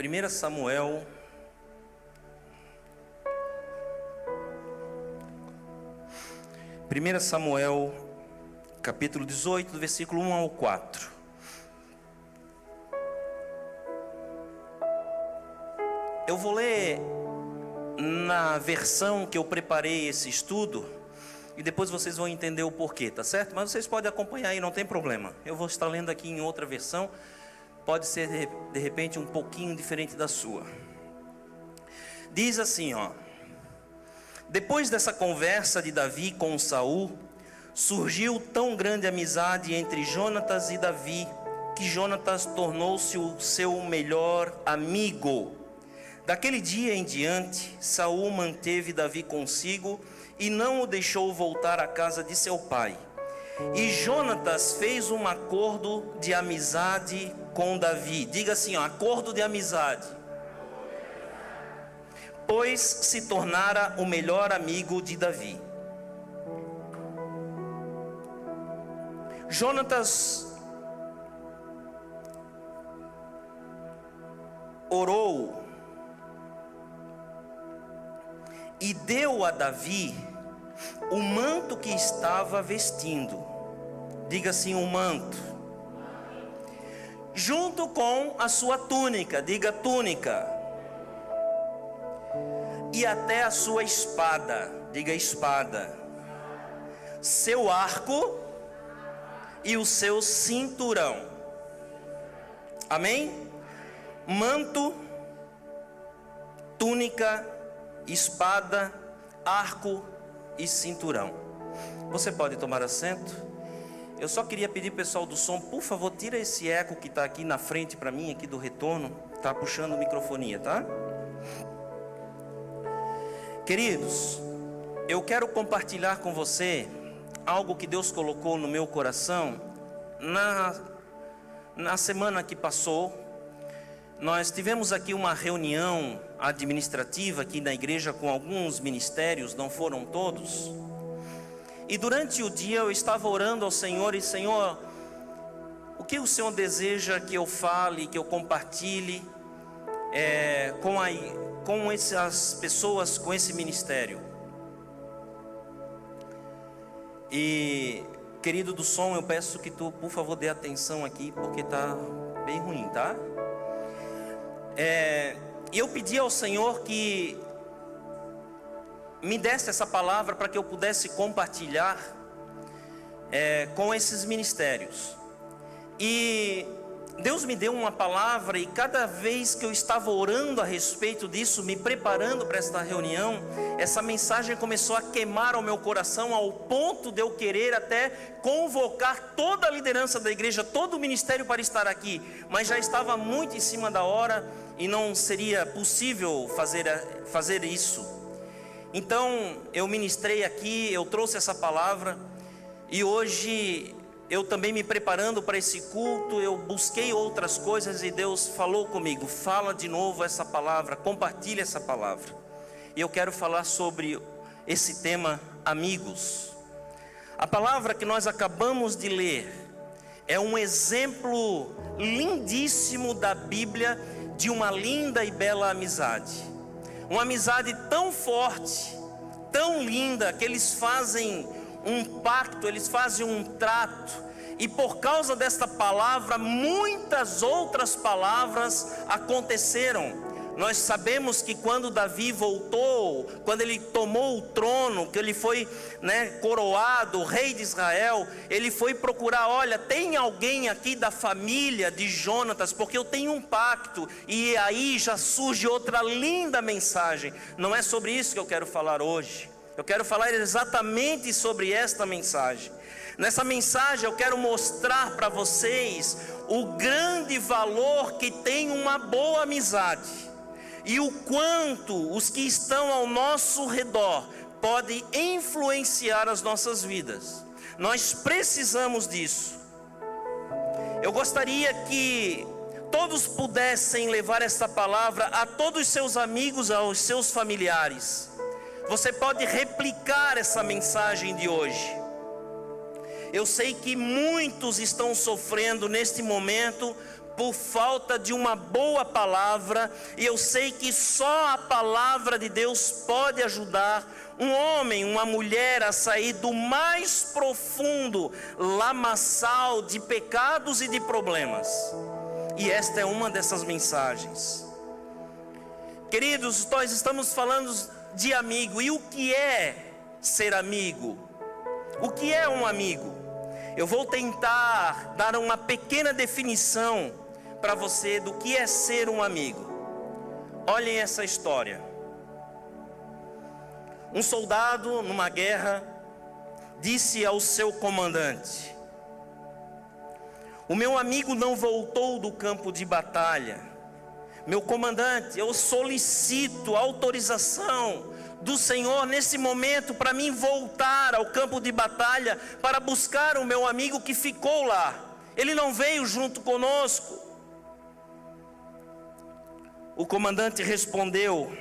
1 Samuel, capítulo 18, do versículo 1 ao 4. Eu vou ler na versão que eu preparei esse estudo, e depois vocês vão entender o porquê, tá certo? Mas vocês podem acompanhar aí, não tem problema. Eu vou estar lendo aqui em outra versão, pode ser de repente um pouquinho diferente da sua. Diz assim, ó: depois dessa conversa de Davi com Saul, surgiu tão grande amizade entre Jonatas e Davi, que Jonatas tornou-se o seu melhor amigo. Daquele dia em diante, Saul manteve Davi consigo e não o deixou voltar à casa de seu pai. E Jonatas fez um acordo de amizade com Davi. Diga assim, ó, acordo de amizade. Pois se tornara o melhor amigo de Davi. Jonatas orou e deu a Davi o manto que estava vestindo. Diga assim, um manto. Junto com a sua túnica. Diga túnica. E até a sua espada. Diga espada. Seu arco e o seu cinturão. Amém? Manto, túnica, espada, arco e cinturão. Você pode tomar assento. Eu só queria pedir pessoal do som, por favor, tira esse eco que está aqui na frente para mim, aqui do retorno. Está puxando o microfonia, tá? Queridos, eu quero compartilhar com você algo que Deus colocou no meu coração na semana que passou. Nós tivemos aqui uma reunião administrativa aqui na igreja com alguns ministérios, não foram todos. E durante o dia eu estava orando ao Senhor e Senhor, o que o Senhor deseja que eu fale, que eu compartilhe com essas pessoas, com esse ministério? E querido do som, eu peço que tu, por favor, dê atenção aqui, porque tá bem ruim, tá? Eu pedi ao Senhor que me desse essa palavra para que eu pudesse compartilhar com esses ministérios. E Deus me deu uma palavra, e cada vez que eu estava orando a respeito disso, me preparando para esta reunião, essa mensagem começou a queimar ao meu coração, ao ponto de eu querer até convocar toda a liderança da igreja, todo o ministério para estar aqui, mas já estava muito em cima da hora e não seria possível fazer isso. Então eu ministrei aqui, eu trouxe essa palavra, e hoje eu também me preparando para esse culto, eu busquei outras coisas e Deus falou comigo: fala de novo essa palavra, compartilha essa palavra. E eu quero falar sobre esse tema, amigos. A palavra que nós acabamos de ler é um exemplo lindíssimo da Bíblia de uma linda e bela amizade. Uma amizade tão forte, tão linda, que eles fazem um pacto, eles fazem um trato, e por causa desta palavra, muitas outras palavras aconteceram. Nós sabemos que quando Davi voltou, quando ele tomou o trono, que ele foi coroado, rei de Israel, ele foi procurar: olha, tem alguém aqui da família de Jonatas, porque eu tenho um pacto. E aí já surge outra linda mensagem. Não é sobre isso que eu quero falar hoje. Eu quero falar exatamente sobre esta mensagem. Nessa mensagem eu quero mostrar para vocês o grande valor que tem uma boa amizade, e o quanto os que estão ao nosso redor podem influenciar as nossas vidas. Nós precisamos disso. Eu gostaria que todos pudessem levar essa palavra a todos os seus amigos, aos seus familiares. Você pode replicar essa mensagem de hoje. Eu sei que muitos estão sofrendo neste momento por falta de uma boa palavra, e eu sei que só a palavra de Deus pode ajudar um homem, uma mulher a sair do mais profundo lamaçal de pecados e de problemas. E esta é uma dessas mensagens. Queridos, nós estamos falando de amigo. E o que é ser amigo? O que é um amigo? Eu vou tentar dar uma pequena definição para você do que é ser um amigo. Olhem essa história. Um soldado numa guerra disse ao seu comandante: o meu amigo não voltou do campo de batalha. Meu comandante, eu solicito autorização do Senhor nesse momento para mim voltar ao campo de batalha para buscar o meu amigo que ficou lá. Ele não veio junto conosco. O comandante respondeu: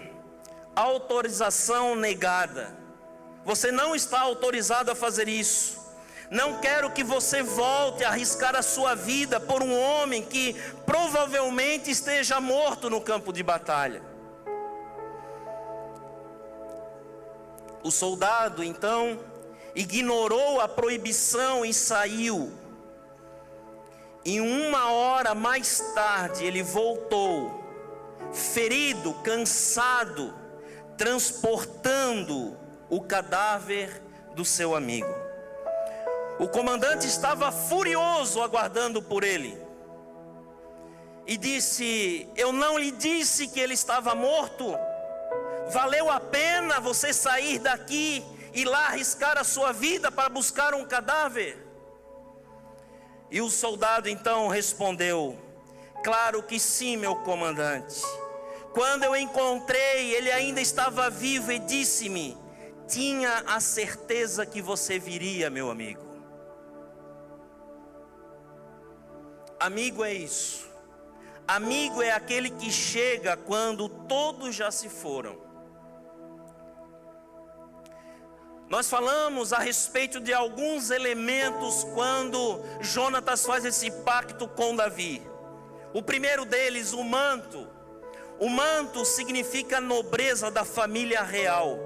autorização negada. Você não está autorizado a fazer isso. Não quero que você volte a arriscar a sua vida por um homem que provavelmente esteja morto no campo de batalha. O soldado então ignorou a proibição e saiu. E 1 hora mais tarde ele voltou, ferido, cansado, transportando o cadáver do seu amigo. O comandante estava furioso aguardando por ele e disse: eu não lhe disse que ele estava morto? Valeu a pena você sair daqui e lá arriscar a sua vida para buscar um cadáver? E o soldado então respondeu: claro que sim, meu comandante. Quando eu encontrei, ele ainda estava vivo e disse-me: tinha a certeza que você viria, meu amigo. Amigo é isso. Amigo é aquele que chega quando todos já se foram. Nós falamos a respeito de alguns elementos quando Jonatas faz esse pacto com Davi. O primeiro deles, o manto. O manto significa a nobreza da família real.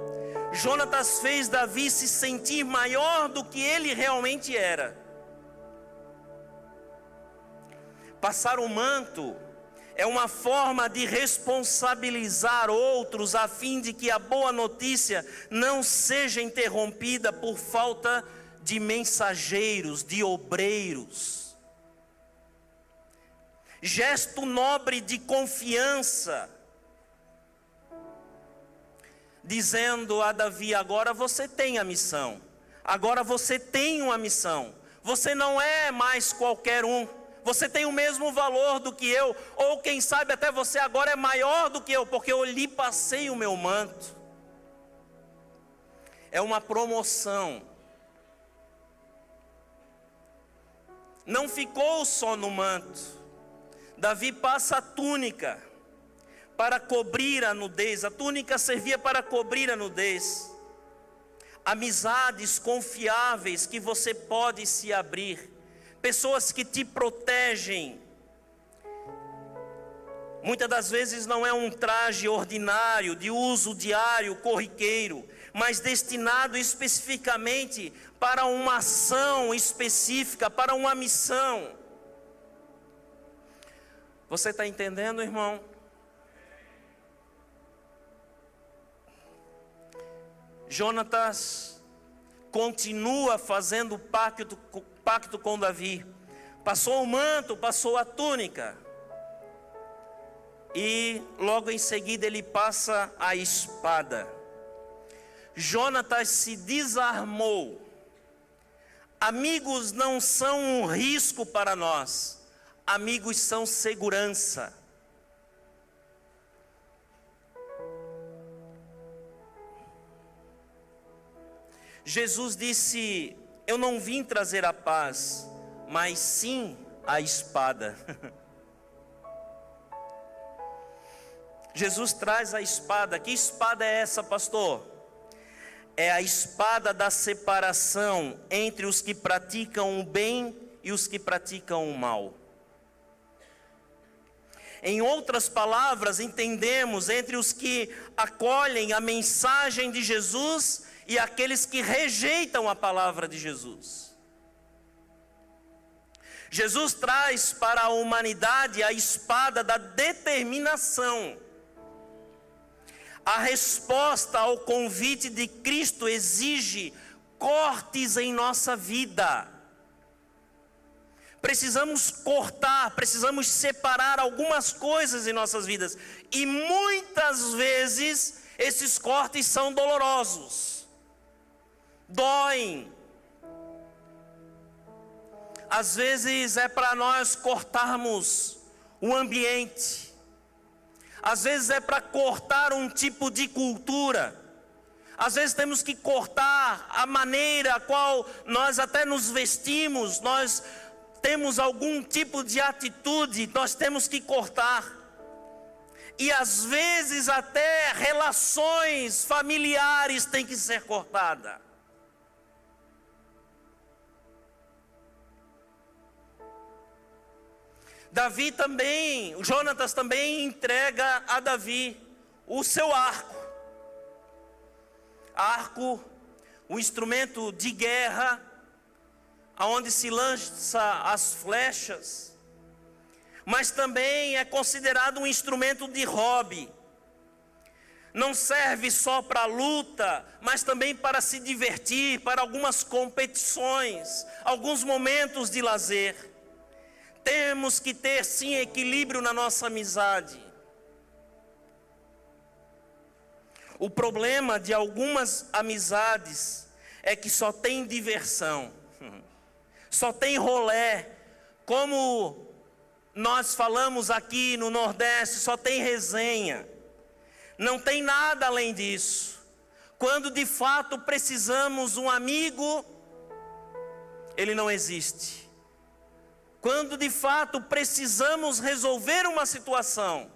Jonatas fez Davi se sentir maior do que ele realmente era. Passar o manto é uma forma de responsabilizar outros a fim de que a boa notícia não seja interrompida por falta de mensageiros, de obreiros. Gesto nobre de confiança, dizendo a Davi: agora você tem a missão, agora você tem uma missão, você não é mais qualquer um. Você tem o mesmo valor do que eu, ou quem sabe até você agora é maior do que eu, porque eu lhe passei o meu manto. É uma promoção. Não ficou só no manto. Davi passa a túnica para cobrir a nudez. A túnica servia para cobrir a nudez. Amizades confiáveis que você pode se abrir. Pessoas que te protegem. Muitas das vezes não é um traje ordinário, de uso diário, corriqueiro, mas destinado especificamente para uma ação específica, para uma missão. Você está entendendo, irmão? Jonatas continua fazendo pacto com Davi. Passou o manto, passou a túnica. E logo em seguida ele passa a espada. Jonatas se desarmou. Amigos não são um risco para nós. Amigos são segurança. Jesus disse: eu não vim trazer a paz, mas sim a espada. Jesus traz a espada. Que espada é essa, pastor? é a espada da separação entre os que praticam o bem e os que praticam o mal. Em outras palavras, entendemos entre os que acolhem a mensagem de Jesus e aqueles que rejeitam a palavra de Jesus. Jesus traz para a humanidade a espada da determinação. A resposta ao convite de Cristo exige cortes em nossa vida. Precisamos cortar, precisamos separar algumas coisas em nossas vidas. E muitas vezes esses cortes são dolorosos. Doem. Às vezes é para nós cortarmos o ambiente. Às vezes é para cortar um tipo de cultura. Às vezes temos que cortar a maneira a qual nós até nos vestimos, nós temos algum tipo de atitude, nós temos que cortar. E às vezes até relações familiares têm que ser cortadas. Davi também, Jonatas também entrega a Davi o seu arco. Arco, o instrumento de guerra, aonde se lança as flechas, mas também é considerado um instrumento de hobby. Não serve só para luta, mas também para se divertir, para algumas competições, alguns momentos de lazer. Temos que ter sim equilíbrio na nossa amizade. O problema de algumas amizades é que só tem diversão, só tem rolé. Como nós falamos aqui no Nordeste, só tem resenha. Não tem nada além disso. Quando de fato precisamos um amigo, ele não existe. Quando de fato precisamos resolver uma situação,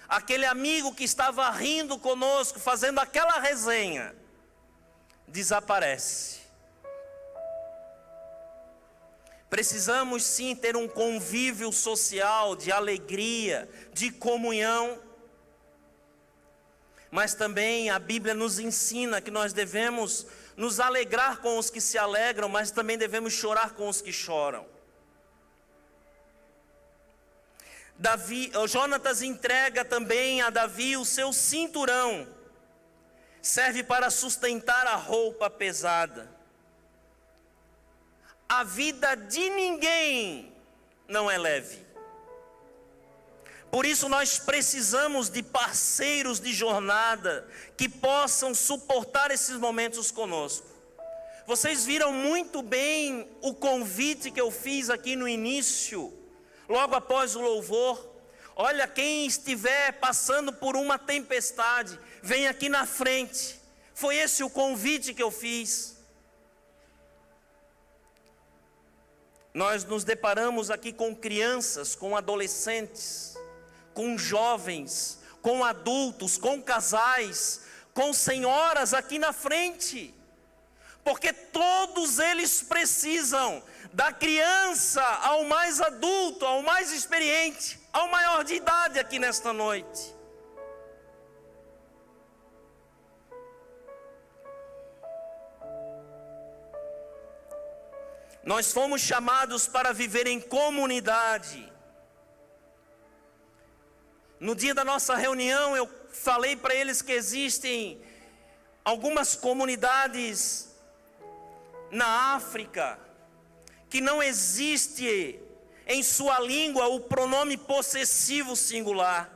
aquele amigo que estava rindo conosco, fazendo aquela resenha, desaparece. Precisamos sim ter um convívio social, de alegria, de comunhão. Mas também a Bíblia nos ensina que nós devemos nos alegrar com os que se alegram, mas também devemos chorar com os que choram. Jonatas entrega também a Davi o seu cinturão. Serve para sustentar a roupa pesada. A vida de ninguém não é leve. Por isso nós precisamos de parceiros de jornada que possam suportar esses momentos conosco. Vocês viram muito bem o convite que eu fiz aqui no início, logo após o louvor. Olha, quem estiver passando por uma tempestade, vem aqui na frente. Foi esse o convite que eu fiz. Nós nos deparamos aqui com crianças, com adolescentes, com jovens, com adultos, com casais, com senhoras aqui na frente. Porque todos eles precisam, da criança ao mais adulto, ao mais experiente, ao maior de idade aqui nesta noite. Nós fomos chamados para viver em comunidade. No dia da nossa reunião eu falei para eles que existem algumas comunidades na África que não existe em sua língua o pronome possessivo singular.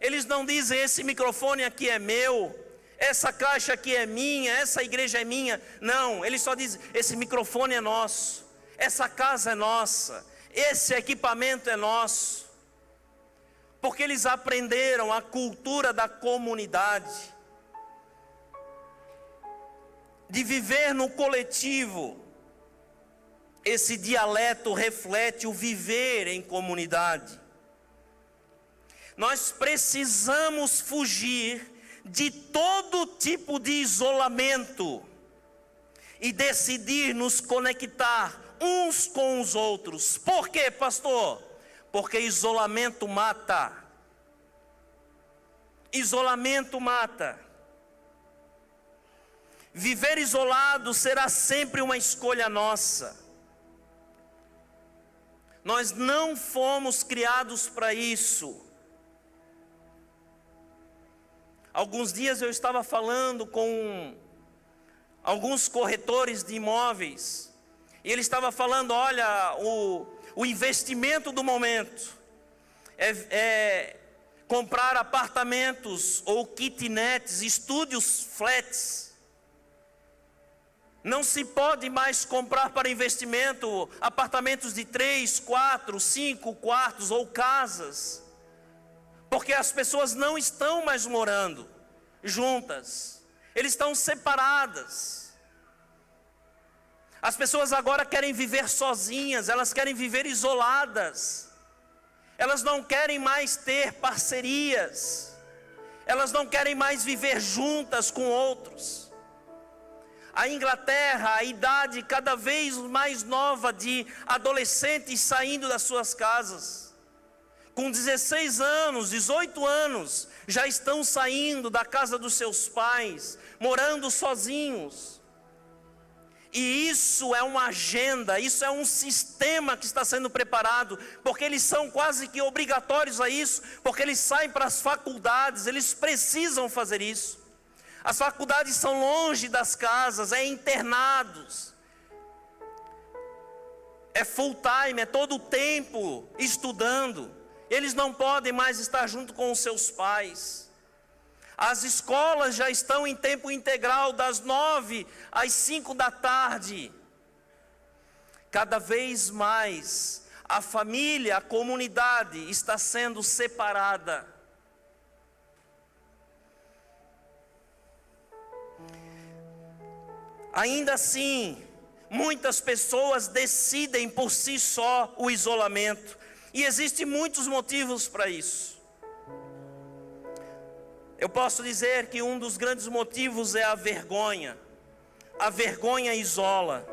Eles não dizem esse microfone aqui é meu, essa caixa aqui é minha, essa igreja é minha. Não, eles só dizem esse microfone é nosso, essa casa é nossa, esse equipamento é nosso. Porque eles aprenderam a cultura da comunidade, de viver no coletivo. Esse dialeto reflete o viver em comunidade. Nós precisamos fugir de todo tipo de isolamento e decidir nos conectar uns com os outros. Por quê, pastor? Porque isolamento mata. Isolamento mata. Viver isolado será sempre uma escolha nossa. Nós não fomos criados para isso. Alguns dias eu estava falando com alguns corretores de imóveis, e ele estava falando, olha, o investimento do momento é comprar apartamentos ou kitnets, estúdios flats. Não se pode mais comprar para investimento apartamentos de 3, 4, 5 quartos ou casas, porque as pessoas não estão mais morando juntas, eles estão separadas. As pessoas agora querem viver sozinhas, elas querem viver isoladas, elas não querem mais ter parcerias, elas não querem mais viver juntas com outros. A Inglaterra, a idade cada vez mais nova de adolescentes saindo das suas casas, com 16 anos, 18 anos, já estão saindo da casa dos seus pais, morando sozinhos. E isso é uma agenda, isso é um sistema que está sendo preparado, porque eles são quase que obrigatórios a isso, porque eles saem para as faculdades, eles precisam fazer isso. As faculdades são longe das casas, é internados, é full time, é todo o tempo estudando. Eles não podem mais estar junto com os seus pais. As escolas já estão em tempo integral, das 9 às 5 da tarde. Cada vez mais a família, a comunidade está sendo separada. Ainda assim, muitas pessoas decidem por si só o isolamento, e existem muitos motivos para isso. Eu posso dizer que um dos grandes motivos é a vergonha. A vergonha isola.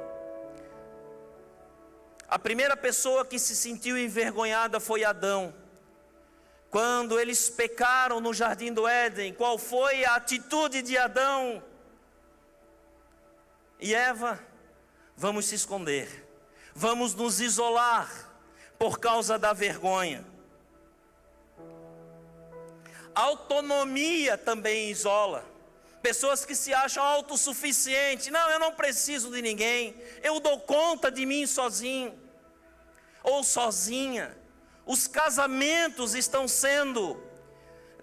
A primeira pessoa que se sentiu envergonhada foi Adão. Quando eles pecaram no jardim do Éden, qual foi a atitude de Adão e Eva? Vamos se esconder, vamos nos isolar por causa da vergonha. Autonomia também isola. Pessoas que se acham autossuficientes. Não, eu não preciso de ninguém, eu dou conta de mim sozinho ou sozinha. Os casamentos estão sendo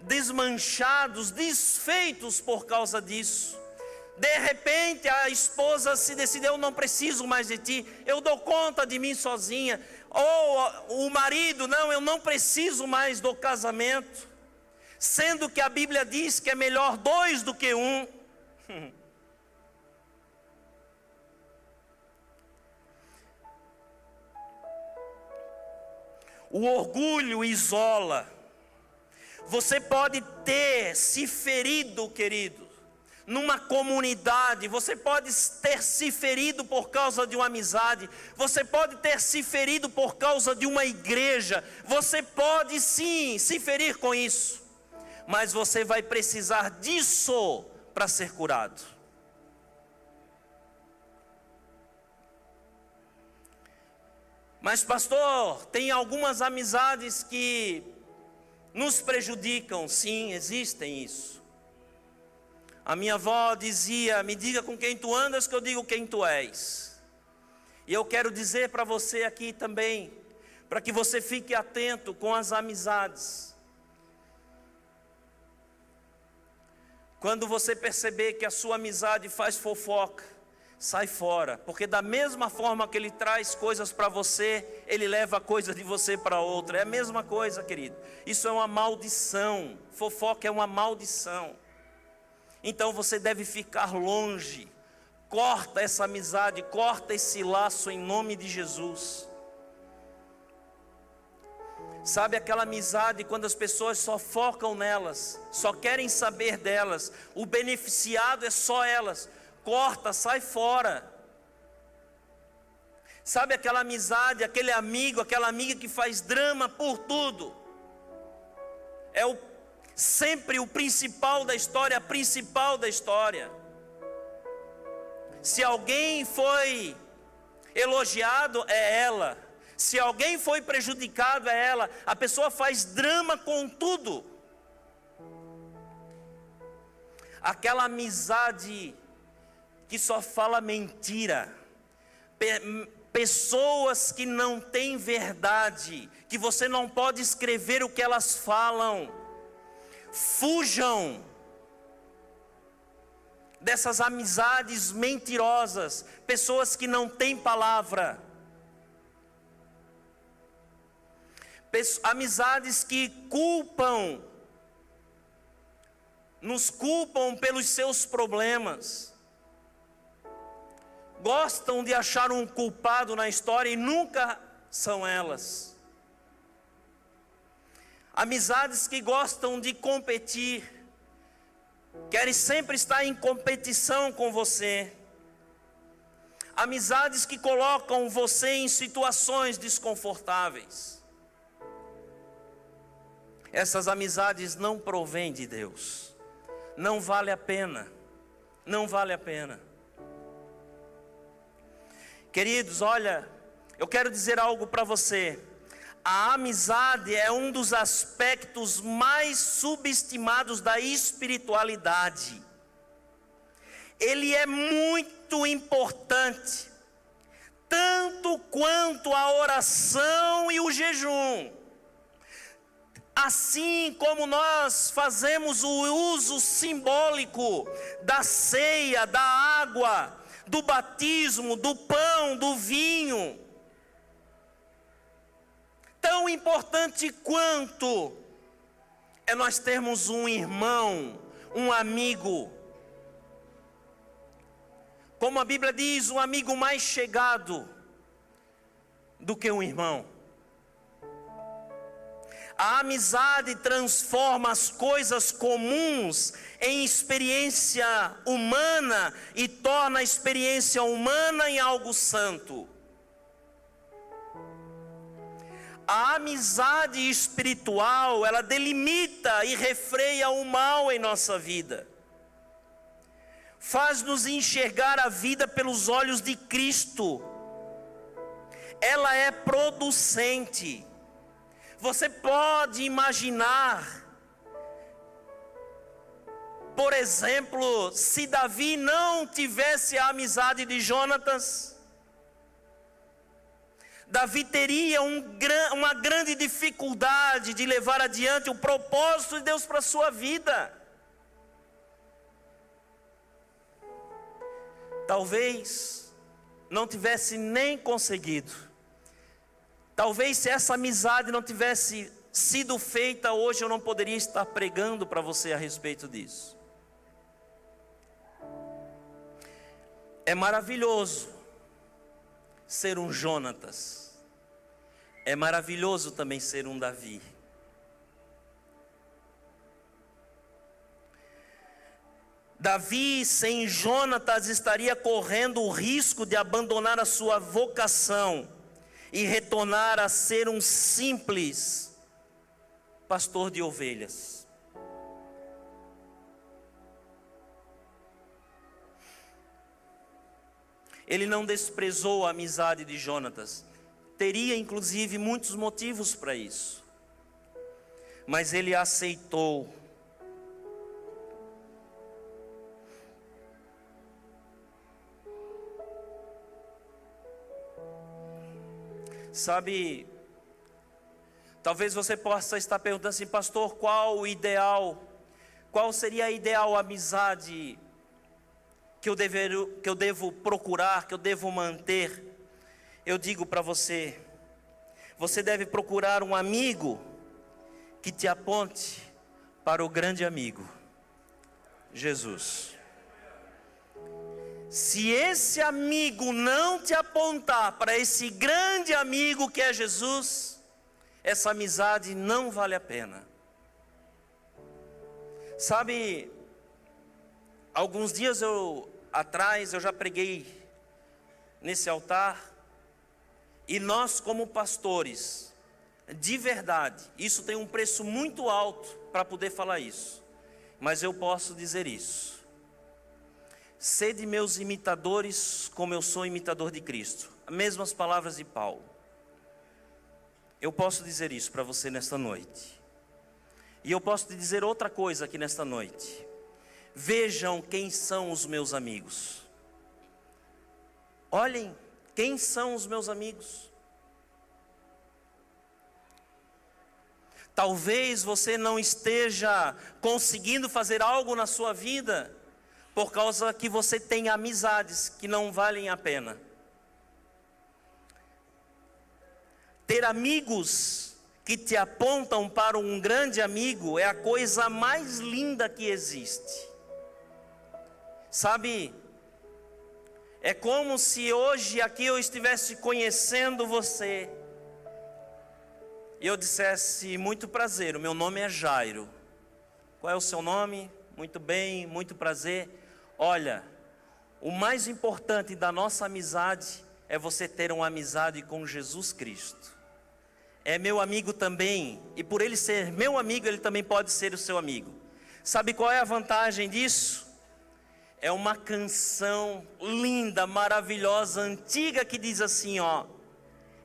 desmanchados, desfeitos por causa disso. De repente a esposa se decide, eu não preciso mais de ti, eu dou conta de mim sozinha. Ou o marido, não, eu não preciso mais do casamento, sendo que a Bíblia diz que é melhor 2 do que 1. O orgulho isola. Você pode ter se ferido, querido, numa comunidade, você pode ter se ferido por causa de uma amizade, você pode ter se ferido por causa de uma igreja, você pode sim se ferir com isso, mas você vai precisar disso para ser curado. Mas pastor, tem algumas amizades que nos prejudicam. Sim, existem isso. A minha avó dizia, me diga com quem tu andas que eu digo quem tu és. E eu quero dizer para você aqui também, para que você fique atento com as amizades. Quando você perceber que a sua amizade faz fofoca, sai fora, porque da mesma forma que ele traz coisas para você, ele leva coisa de você para outra. É a mesma coisa, querido. Isso é uma maldição. Fofoca é uma maldição. Então você deve ficar longe. Corta essa amizade, corta esse laço em nome de Jesus. Sabe aquela amizade quando as pessoas só focam nelas, só querem saber delas, o beneficiado é só elas, corta, sai fora. Sabe aquela amizade, aquele amigo, aquela amiga que faz drama por tudo, é sempre o principal da história, a principal da história. Se alguém foi elogiado, é ela. Se alguém foi prejudicado, é ela. A pessoa faz drama com tudo. Aquela amizade que só fala mentira. Pessoas que não têm verdade, que você não pode escrever o que elas falam. Fujam dessas amizades mentirosas, pessoas que não têm palavra. Amizades que nos culpam pelos seus problemas, gostam de achar um culpado na história e nunca são elas. Amizades que gostam de competir, querem sempre estar em competição com você. Amizades que colocam você em situações desconfortáveis. Essas amizades não provêm de Deus. Não vale a pena. Não vale a pena. Queridos, olha, eu quero dizer algo para você. A amizade é um dos aspectos mais subestimados da espiritualidade. Ele é muito importante, tanto quanto a oração e o jejum. Assim como nós fazemos o uso simbólico da ceia, da água, do batismo, do pão, do vinho, tão importante quanto é nós termos um irmão, um amigo. Como a Bíblia diz, um amigo mais chegado do que um irmão. A amizade transforma as coisas comuns em experiência humana e torna a experiência humana em algo santo. A amizade espiritual, ela delimita e refreia o mal em nossa vida. Faz-nos enxergar a vida pelos olhos de Cristo. Ela é producente. Você pode imaginar, por exemplo, se Davi não tivesse a amizade de Jonatas, Davi teria uma grande dificuldade de levar adiante o propósito de Deus para a sua vida. Talvez não tivesse nem conseguido. Talvez se essa amizade não tivesse sido feita hoje, eu não poderia estar pregando para você a respeito disso. É maravilhoso ser um Jonatas. É maravilhoso também ser um Davi. Davi sem Jonatas estaria correndo o risco de abandonar a sua vocação e retornar a ser um simples pastor de ovelhas. Ele não desprezou a amizade de Jonatas. Teria inclusive muitos motivos para isso. Mas ele aceitou. Sabe, talvez você possa estar perguntando assim, pastor, qual seria a ideal amizade que eu devo procurar, que eu devo manter? Eu digo para você, você deve procurar um amigo que te aponte para o grande amigo, Jesus. Se esse amigo não te apontar para esse grande amigo que é Jesus, essa amizade não vale a pena. Sabe, alguns dias atrás eu já preguei nesse altar, e nós como pastores, de verdade, isso tem um preço muito alto para poder falar isso, mas eu posso dizer isso: sede meus imitadores como eu sou imitador de Cristo. As mesmas palavras de Paulo. Eu posso dizer isso para você nesta noite. E eu posso te dizer outra coisa aqui nesta noite: vejam quem são os meus amigos. Olhem quem são os meus amigos. Talvez você não esteja conseguindo fazer algo na sua vida por causa que você tem amizades que não valem a pena. Ter amigos que te apontam para um grande amigo é a coisa mais linda que existe. Sabe, é como se hoje aqui eu estivesse conhecendo você e eu dissesse: muito prazer, o meu nome é Jairo. Qual é o seu nome? Muito bem, muito prazer. Olha, o mais importante da nossa amizade é você ter uma amizade com Jesus Cristo. É meu amigo também, e por ele ser meu amigo, ele também pode ser o seu amigo. Sabe qual é a vantagem disso? É uma canção linda, maravilhosa, antiga, que diz assim, ó: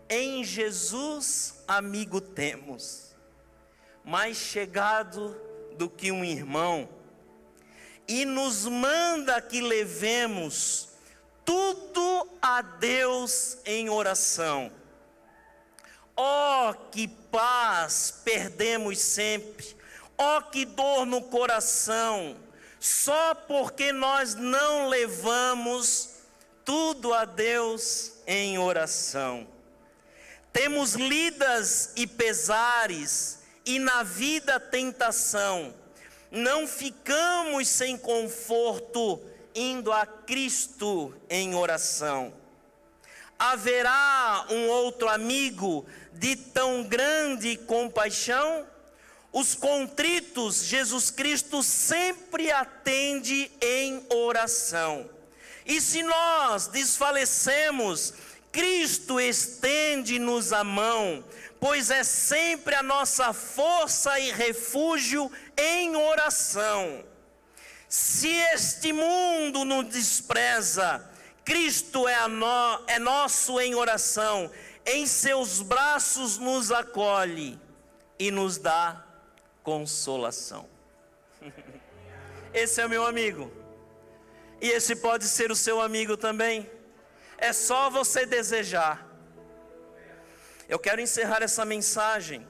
em Jesus amigo temos, mais chegado do que um irmão, e nos manda que levemos tudo a Deus em oração. Oh, que paz perdemos sempre, oh, que dor no coração, só porque nós não levamos tudo a Deus em oração. Temos lidas e pesares, e na vida tentação, não ficamos sem conforto, indo a Cristo em oração. Haverá um outro amigo de tão grande compaixão? Os contritos Jesus Cristo sempre atende em oração. E se nós desfalecemos, Cristo estende-nos a mão, pois é sempre a nossa força e refúgio em oração. Se este mundo nos despreza, Cristo é nosso em oração, em seus braços nos acolhe e nos dá consolação. Esse é meu amigo, e esse pode ser o seu amigo também. É só você desejar. Eu quero encerrar essa mensagem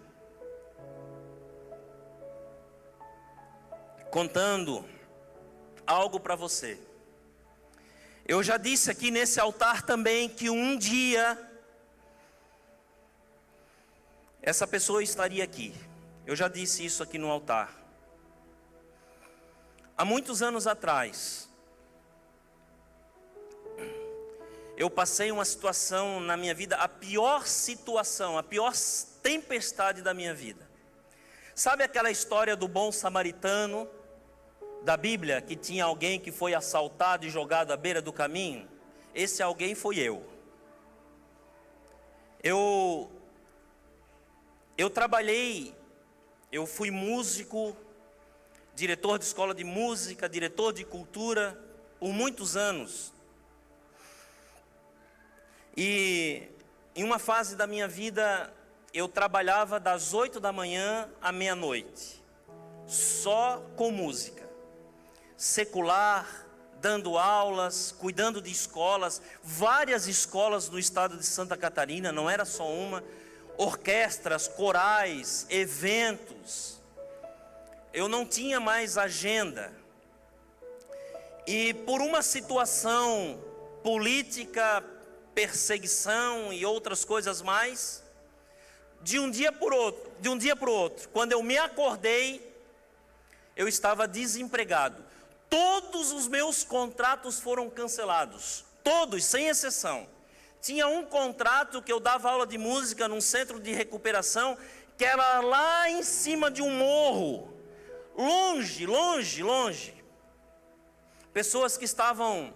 contando algo para você. Eu já disse aqui nesse altar também que um dia essa pessoa estaria aqui. Eu já disse isso aqui no altar. Há muitos anos atrás, eu passei uma situação na minha vida, a pior situação, a pior tempestade da minha vida. Sabe aquela história do bom samaritano da Bíblia, que tinha alguém que foi assaltado e jogado à beira do caminho? Esse alguém foi eu. Eu trabalhei, eu fui músico, diretor de escola de música, diretor de cultura, por muitos anos. E em uma fase da minha vida, eu trabalhava das 8 da manhã à meia-noite, só com música, secular, dando aulas, cuidando de escolas, várias escolas no estado de Santa Catarina, não era só uma, orquestras, corais, eventos. Eu não tinha mais agenda, e por uma situação política, perseguição e outras coisas mais, de um dia para o outro, quando eu me acordei, eu estava desempregado. Todos os meus contratos foram cancelados, todos, sem exceção. Tinha um contrato que eu dava aula de música num centro de recuperação, que era lá em cima de um morro, longe, longe, longe. Pessoas que estavam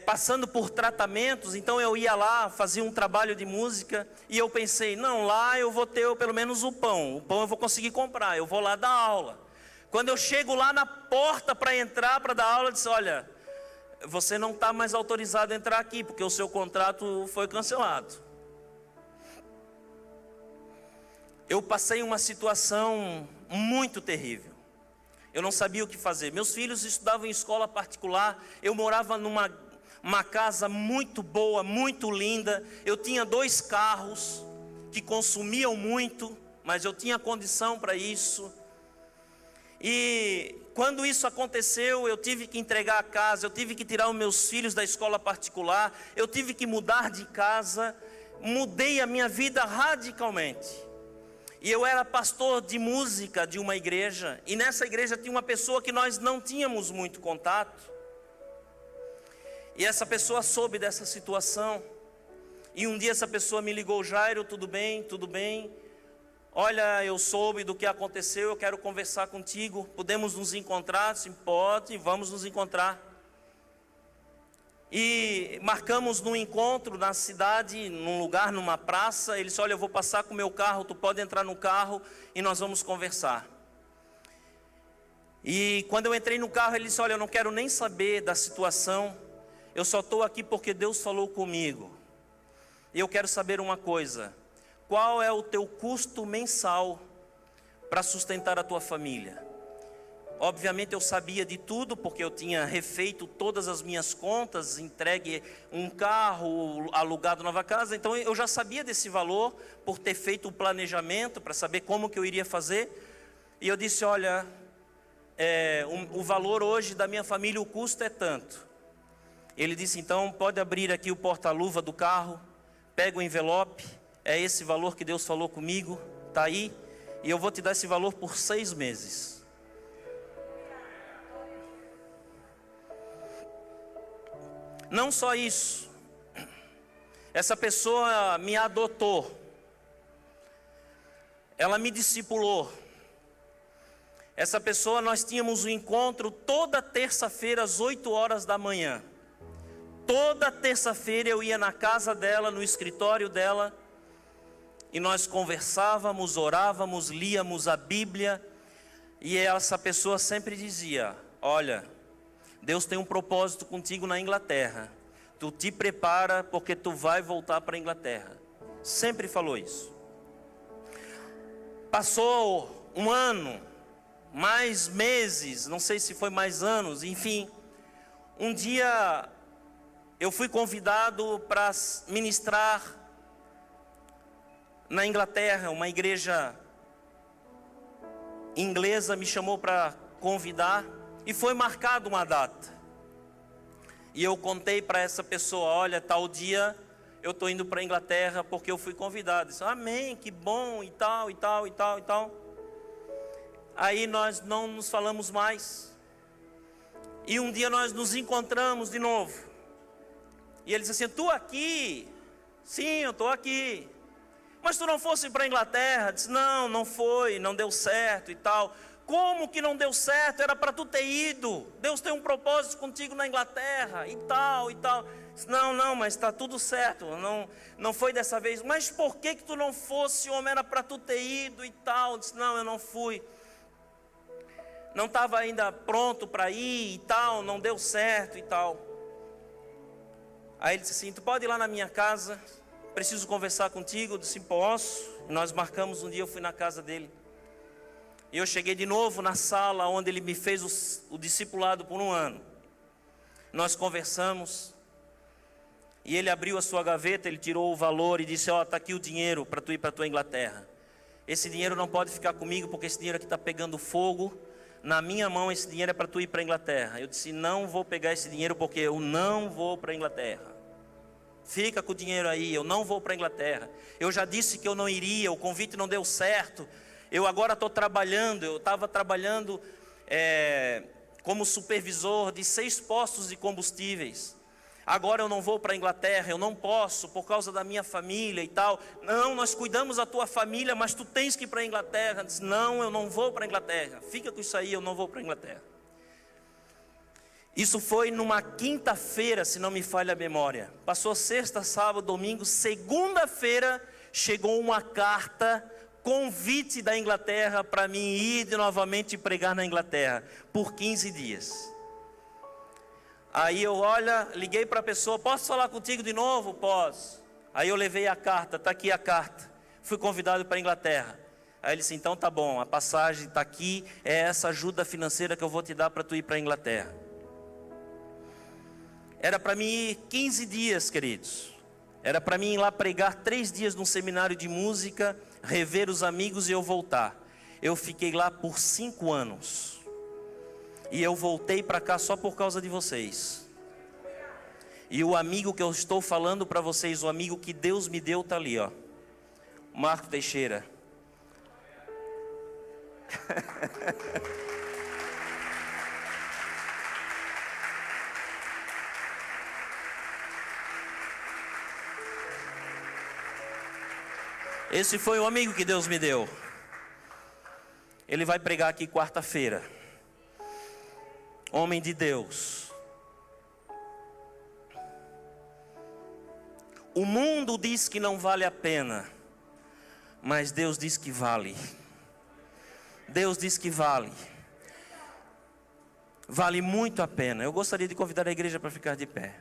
passando por tratamentos, então eu ia lá, fazia um trabalho de música, e eu pensei, não, lá eu vou ter pelo menos o pão eu vou conseguir comprar, eu vou lá dar aula. Quando eu chego lá na porta para entrar, para dar aula, eu disse, olha, você não está mais autorizado a entrar aqui, porque o seu contrato foi cancelado. Eu passei uma situação muito terrível. Eu não sabia o que fazer. Meus filhos estudavam em escola particular. Eu morava numa casa muito boa, muito linda. Eu tinha 2 carros que consumiam muito, mas eu tinha condição para isso. E quando isso aconteceu, eu tive que entregar a casa, eu tive que tirar os meus filhos da escola particular, eu tive que mudar de casa, mudei a minha vida radicalmente. E eu era pastor de música de uma igreja, e nessa igreja tinha uma pessoa que nós não tínhamos muito contato. E essa pessoa soube dessa situação. E um dia essa pessoa me ligou, Jairo, tudo bem? Tudo bem? Olha, eu soube do que aconteceu, eu quero conversar contigo. Podemos nos encontrar? Sim, pode, vamos nos encontrar. E marcamos num encontro na cidade, num lugar, numa praça. Ele disse, olha, eu vou passar com o meu carro, tu pode entrar no carro e nós vamos conversar. E quando eu entrei no carro, ele disse, olha, eu não quero nem saber da situação, eu só estou aqui porque Deus falou comigo. E eu quero saber uma coisa, qual é o teu custo mensal para sustentar a tua família? Obviamente eu sabia de tudo, porque eu tinha refeito todas as minhas contas, entregue um carro, alugado nova casa. Então eu já sabia desse valor, por ter feito o planejamento, para saber como que eu iria fazer. E eu disse, olha, o valor hoje da minha família, o custo é tanto. Ele disse, então pode abrir aqui o porta-luva do carro, pega o envelope, é esse valor que Deus falou comigo, está aí, e eu vou te dar esse valor por 6 meses. Não só isso, essa pessoa me adotou, ela me discipulou. Essa pessoa, nós tínhamos um encontro toda terça-feira às 8 horas da manhã. Toda terça-feira eu ia na casa dela, no escritório dela, e nós conversávamos, orávamos, líamos a Bíblia, e essa pessoa sempre dizia, olha, Deus tem um propósito contigo na Inglaterra. Tu te prepara porque tu vai voltar para a Inglaterra. Sempre falou isso. Passou um ano, mais meses, não sei se foi mais anos, enfim. Um dia eu fui convidado para ministrar na Inglaterra. Uma igreja inglesa me chamou para convidar. E foi marcada uma data. E eu contei para essa pessoa, olha, tal dia eu estou indo para a Inglaterra porque eu fui convidado. Disse, amém, que bom, e tal, e tal, e tal, e tal. Aí nós não nos falamos mais. E um dia nós nos encontramos de novo. E ele disse assim, tu aqui? Sim, eu estou aqui. Mas tu não fosse para a Inglaterra? Disse, não, não foi, não deu certo e tal. Como que não deu certo? Era para tu ter ido. Deus tem um propósito contigo na Inglaterra e tal, e tal. Não, mas está tudo certo. Não foi dessa vez. Mas por que tu não fosse, homem? Era para tu ter ido e tal. Disse, não, eu não fui. Não estava ainda pronto para ir e tal. Não deu certo e tal. Aí ele disse assim, tu pode ir lá na minha casa? Preciso conversar contigo. Eu disse, posso. E nós marcamos um dia, eu fui na casa dele. E eu cheguei de novo na sala onde ele me fez o discipulado por 1 ano. Nós conversamos. E ele abriu a sua gaveta, ele tirou o valor e disse, ó, está aqui o dinheiro para tu ir para a tua Inglaterra. Esse dinheiro não pode ficar comigo porque esse dinheiro aqui está pegando fogo. Na minha mão esse dinheiro é para tu ir para a Inglaterra. Eu disse, não vou pegar esse dinheiro porque eu não vou para a Inglaterra. Fica com o dinheiro aí, eu não vou para a Inglaterra. Eu já disse que eu não iria, o convite não deu certo. Eu agora estou trabalhando, eu estava trabalhando como supervisor de 6 postos de combustíveis. agora eu não vou para a Inglaterra, eu não posso por causa da minha família e tal. Não, nós cuidamos da tua família, mas tu tens que ir para a Inglaterra. Disse, não, eu não vou para a Inglaterra, fica com isso aí, eu não vou para a Inglaterra. Isso foi numa quinta-feira, se não me falha a memória. Passou sexta, sábado, domingo, segunda-feira chegou uma carta, convite da Inglaterra para mim ir novamente pregar na Inglaterra por 15 dias. Aí eu liguei para a pessoa, posso falar contigo de novo? Posso. Aí eu levei a carta, está aqui a carta. Fui convidado para a Inglaterra. Aí ele disse, então tá bom, a passagem está aqui, é essa ajuda financeira que eu vou te dar para tu ir para a Inglaterra. Era para mim ir 15 dias, queridos. Era para mim ir lá pregar 3 dias num seminário de música, rever os amigos e eu voltar. Eu fiquei lá por 5 anos. E eu voltei para cá só por causa de vocês. E o amigo que eu estou falando para vocês, o amigo que Deus me deu, está ali, ó. Marco Teixeira. Esse foi o amigo que Deus me deu. Ele vai pregar aqui quarta-feira. Homem de Deus. O mundo diz que não vale a pena, mas Deus diz que vale. Deus diz que vale. Vale muito a pena. Eu gostaria de convidar a igreja para ficar de pé.